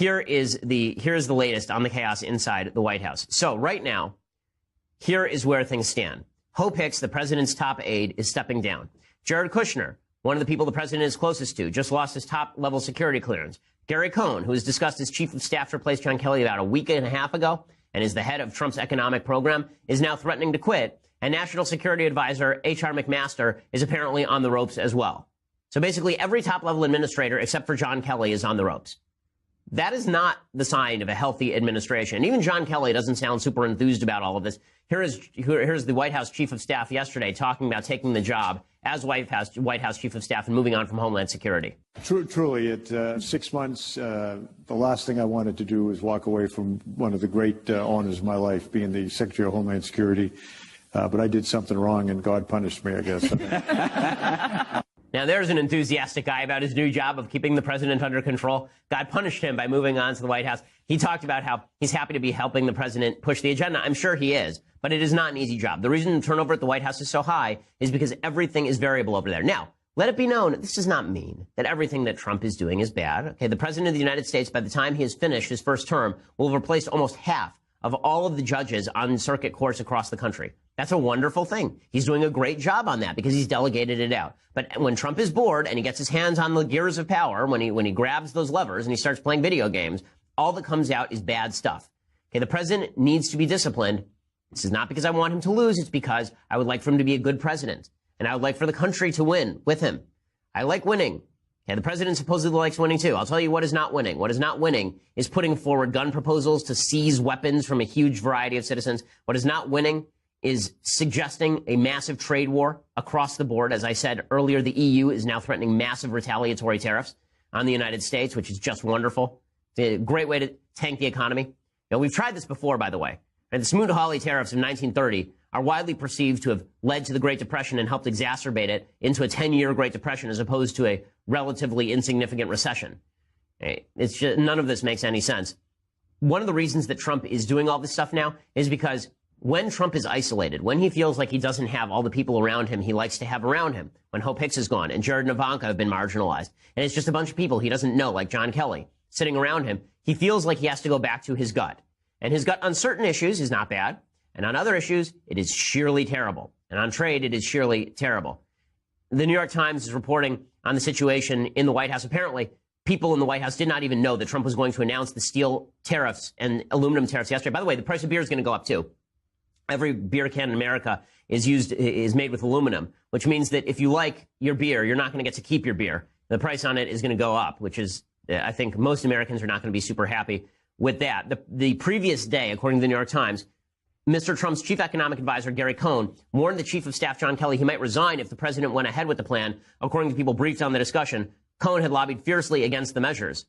Here's the latest on the chaos inside the White House. So right now, here is where things stand. Hope Hicks, the president's top aide, is stepping down. Jared Kushner, one of the people the president is closest to, just lost his top-level security clearance. Gary Cohn, who was discussed as chief of staff to replace John Kelly about a week and a half ago and is the head of Trump's economic program, is now threatening to quit. And National Security Advisor H.R. McMaster is apparently on the ropes as well. So basically every top-level administrator except for John Kelly is on the ropes. That is not the sign of a healthy administration. Even John Kelly doesn't sound super enthused about all of this. Here's the White House chief of staff yesterday talking about taking the job as White House chief of staff and moving on from Homeland Security. Truly, at 6 months, the last thing I wanted to do was walk away from one of the great honors of my life, being the Secretary of Homeland Security. But I did something wrong, and God punished me, I guess. Now, there's an enthusiastic guy about his new job of keeping the president under control. God punished him by moving on to the White House. He talked about how he's happy to be helping the president push the agenda. I'm sure he is, but it is not an easy job. The reason the turnover at the White House is so high is because everything is variable over there. Now, let it be known, this does not mean that everything that Trump is doing is bad. Okay, the president of the United States, by the time he has finished his first term, will have replaced almost half of all of the judges on circuit courts across the country. That's a wonderful thing. He's doing a great job on that because he's delegated it out. But when Trump is bored and he gets his hands on the gears of power, when he grabs those levers and he starts playing video games, all that comes out is bad stuff. Okay, the president needs to be disciplined. This is not because I want him to lose. It's because I would like for him to be a good president. And I would like for the country to win with him. I like winning. Okay, the president supposedly likes winning too. I'll tell you what is not winning. What is not winning is putting forward gun proposals to seize weapons from a huge variety of citizens. What is not winning is suggesting a massive trade war across the board. As I said earlier, the EU is now threatening massive retaliatory tariffs on the United States, which is just wonderful. It's a great way to tank the economy. Now, we've tried this before, by the way. And the Smoot-Hawley tariffs of 1930 are widely perceived to have led to the Great Depression and helped exacerbate it into a 10-year Great Depression as opposed to a relatively insignificant recession. It's just, none of this makes any sense. One of the reasons that Trump is doing all this stuff now is because when Trump is isolated, when he feels like he doesn't have all the people around him he likes to have around him, when Hope Hicks is gone and Jared and Ivanka have been marginalized, and it's just a bunch of people he doesn't know, like John Kelly, sitting around him, he feels like he has to go back to his gut. And his gut on certain issues is not bad, and on other issues, it is sheerly terrible. And on trade, it is sheerly terrible. The New York Times is reporting on the situation in the White House. Apparently, people in the White House did not even know that Trump was going to announce the steel tariffs and aluminum tariffs yesterday. By the way, the price of beer is going to go up, too. Every beer can in America is made with aluminum, which means that if you like your beer, you're not going to get to keep your beer. The price on it is going to go up, which is, I think most Americans are not going to be super happy with that. The previous day, according to the New York Times, Mr. Trump's chief economic advisor, Gary Cohn, warned the chief of staff, John Kelly, he might resign if the president went ahead with the plan. According to people briefed on the discussion, Cohn had lobbied fiercely against the measures.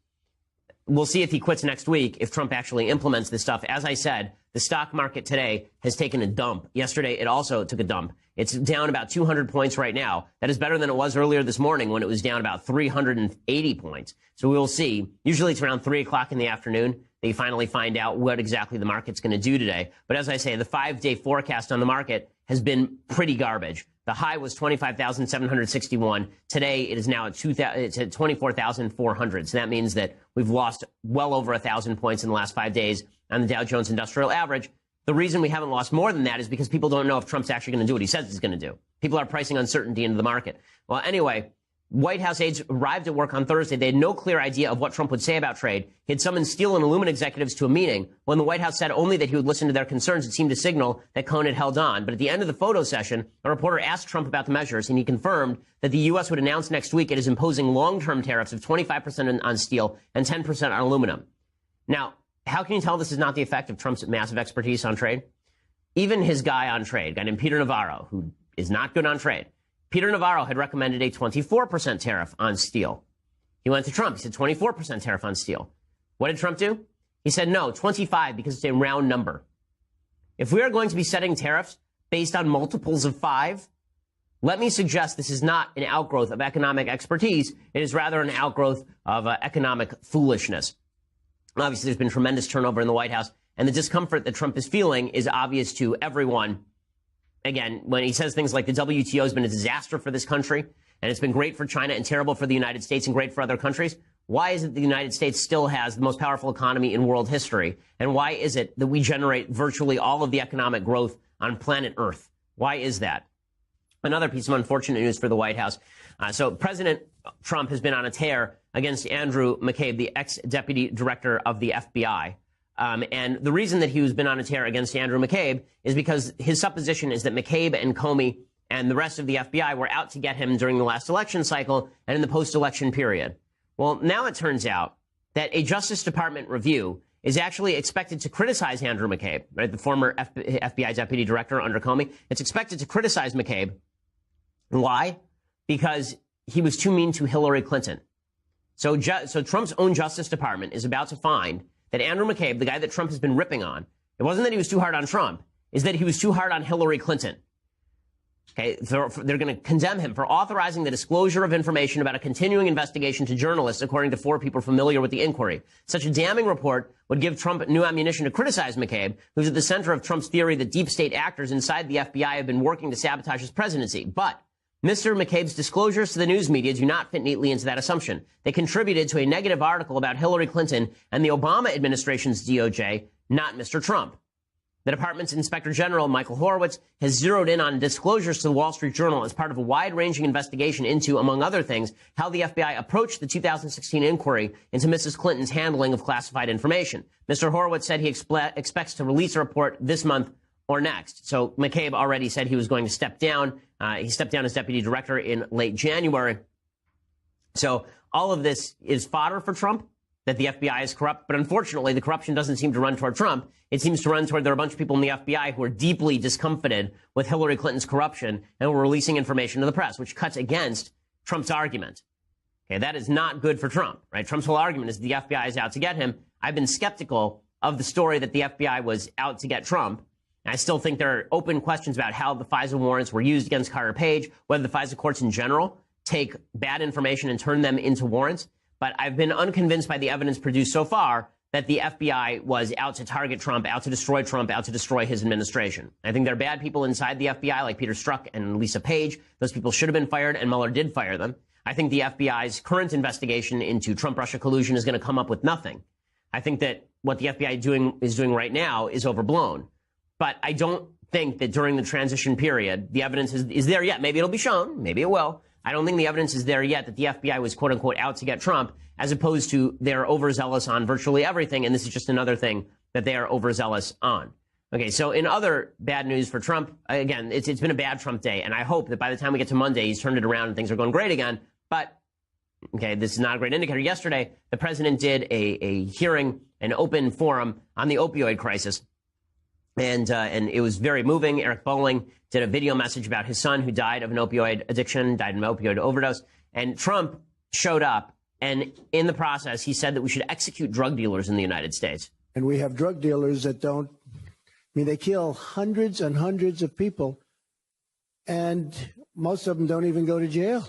We'll see if he quits next week, if Trump actually implements this stuff. As I said, the stock market today has taken a dump. Yesterday, it also took a dump. It's down about 200 points right now. That is better than it was earlier this morning when it was down about 380 points. So we will see. Usually it's around 3 o'clock in the afternoon. They finally find out what exactly the market's going to do today. But as I say, the 5-day forecast on the market has been pretty garbage. The high was 25,761. Today, it is now at 24,400. So that means that we've lost well over 1,000 points in the last 5 days on the Dow Jones Industrial Average. The reason we haven't lost more than that is because people don't know if Trump's actually going to do what he says he's going to do. People are pricing uncertainty into the market. Well, anyway, White House aides arrived at work on Thursday. They had no clear idea of what Trump would say about trade. He had summoned steel and aluminum executives to a meeting. When the White House said only that he would listen to their concerns, it seemed to signal that Cohn had held on. But at the end of the photo session, a reporter asked Trump about the measures, and he confirmed that the U.S. would announce next week it is imposing long-term tariffs of 25% on steel and 10% on aluminum. Now, how can you tell this is not the effect of Trump's massive expertise on trade? Even his guy on trade, a guy named Peter Navarro, who is not good on trade, Peter Navarro had recommended a 24% tariff on steel. He went to Trump. He said 24% tariff on steel. What did Trump do? He said no, 25 because it's a round number. If we are going to be setting tariffs based on multiples of 5, let me suggest this is not an outgrowth of economic expertise. It is rather an outgrowth of economic foolishness. Obviously, there's been tremendous turnover in the White House, and the discomfort that Trump is feeling is obvious to everyone. Again, when he says things like the WTO has been a disaster for this country, and it's been great for China and terrible for the United States and great for other countries, Why is it the United States still has the most powerful economy in world history? And why is it that we generate virtually all of the economic growth on planet Earth? Why is that? Another piece of unfortunate news for the White House. So President Trump has been on a tear against Andrew McCabe, the ex-deputy director of the FBI. And the reason that he has been on a tear against Andrew McCabe is because his supposition is that McCabe and Comey and the rest of the FBI were out to get him during the last election cycle and in the post-election period. Well, now it turns out that a Justice Department review is actually expected to criticize Andrew McCabe, right, the former FBI deputy director under Comey. It's expected to criticize McCabe. Why? Because he was too mean to Hillary Clinton. So Trump's own Justice Department is about to find that Andrew McCabe, the guy that Trump has been ripping on, it wasn't that he was too hard on Trump, is that he was too hard on Hillary Clinton. Okay, they're going to condemn him for authorizing the disclosure of information about a continuing investigation to journalists, according to 4 people familiar with the inquiry. Such a damning report would give Trump new ammunition to criticize McCabe, who's at the center of Trump's theory that deep state actors inside the FBI have been working to sabotage his presidency. But Mr. McCabe's disclosures to the news media do not fit neatly into that assumption. They contributed to a negative article about Hillary Clinton and the Obama administration's DOJ, not Mr. Trump. The department's Inspector General, Michael Horowitz, has zeroed in on disclosures to the Wall Street Journal as part of a wide-ranging investigation into, among other things, how the FBI approached the 2016 inquiry into Mrs. Clinton's handling of classified information. Mr. Horowitz said he expects to release a report this month or next. So McCabe already said he was going to step down. He stepped down as deputy director in late January. So all of this is fodder for Trump, that the FBI is corrupt. But unfortunately, the corruption doesn't seem to run toward Trump. It seems to run toward there are a bunch of people in the FBI who are deeply discomfited with Hillary Clinton's corruption and were releasing information to the press, which cuts against Trump's argument. Okay, that is not good for Trump, right? Trump's whole argument is the FBI is out to get him. I've been skeptical of the story that the FBI was out to get Trump. And I still think there are open questions about how the FISA warrants were used against Carter Page, whether the FISA courts in general take bad information and turn them into warrants. But I've been unconvinced by the evidence produced so far that the FBI was out to target Trump, out to destroy Trump, out to destroy his administration. I think there are bad people inside the FBI, like Peter Strzok and Lisa Page. Those people should have been fired, and Mueller did fire them. I think the FBI's current investigation into Trump-Russia collusion is going to come up with nothing. I think that what the FBI is doing right now is overblown. But I don't think that during the transition period, the evidence is there yet. Maybe it'll be shown. Maybe it will. I don't think the evidence is there yet that the FBI was, quote unquote, out to get Trump, as opposed to they're overzealous on virtually everything. And this is just another thing that they are overzealous on. Okay, so in other bad news for Trump, again, it's been a bad Trump day. And I hope that by the time we get to Monday, he's turned it around and things are going great again. But, okay, this is not a great indicator. Yesterday, the president did a hearing, an open forum on the opioid crisis. And it was very moving. Eric Bolling did a video message about his son who died of an opioid addiction, died of an opioid overdose. And Trump showed up, and in the process, he said that we should execute drug dealers in the United States. And we have drug dealers that don't, they kill hundreds and hundreds of people, and most of them don't even go to jail.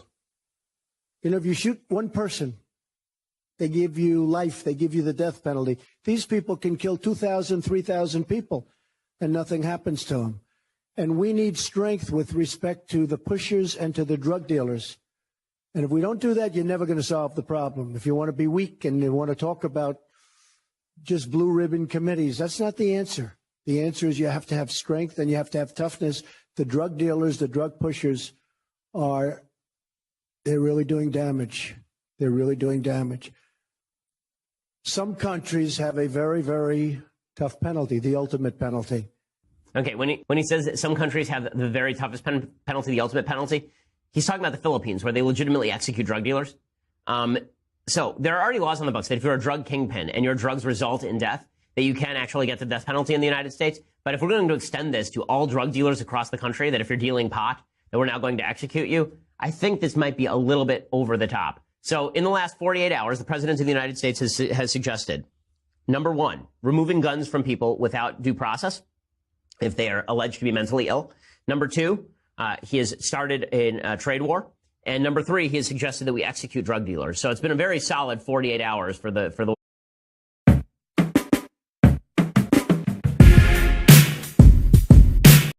If you shoot one person, they give you life, they give you the death penalty. These people can kill 2,000, 3,000 people, and nothing happens to them. And we need strength with respect to the pushers and to the drug dealers. And if we don't do that, you're never going to solve the problem. If you want to be weak and you want to talk about just blue ribbon committees, that's not the answer. The answer is you have to have strength and you have to have toughness. The drug dealers, the drug pushers they're really doing damage. They're really doing damage. Some countries have a very, very tough penalty, the ultimate penalty. Okay, when he says that some countries have the very toughest penalty, the ultimate penalty, he's talking about the Philippines, where they legitimately execute drug dealers. So there are already laws on the books that if you're a drug kingpin and your drugs result in death, that you can actually get the death penalty in the United States. But if we're going to extend this to all drug dealers across the country, that if you're dealing pot, that we're now going to execute you, I think this might be a little bit over the top. So in the last 48 hours, the president of the United States has suggested, number one, removing guns from people without due process if they are alleged to be mentally ill. Number two, he has started a trade war. And number three, he has suggested that we execute drug dealers. So it's been a very solid 48 hours for the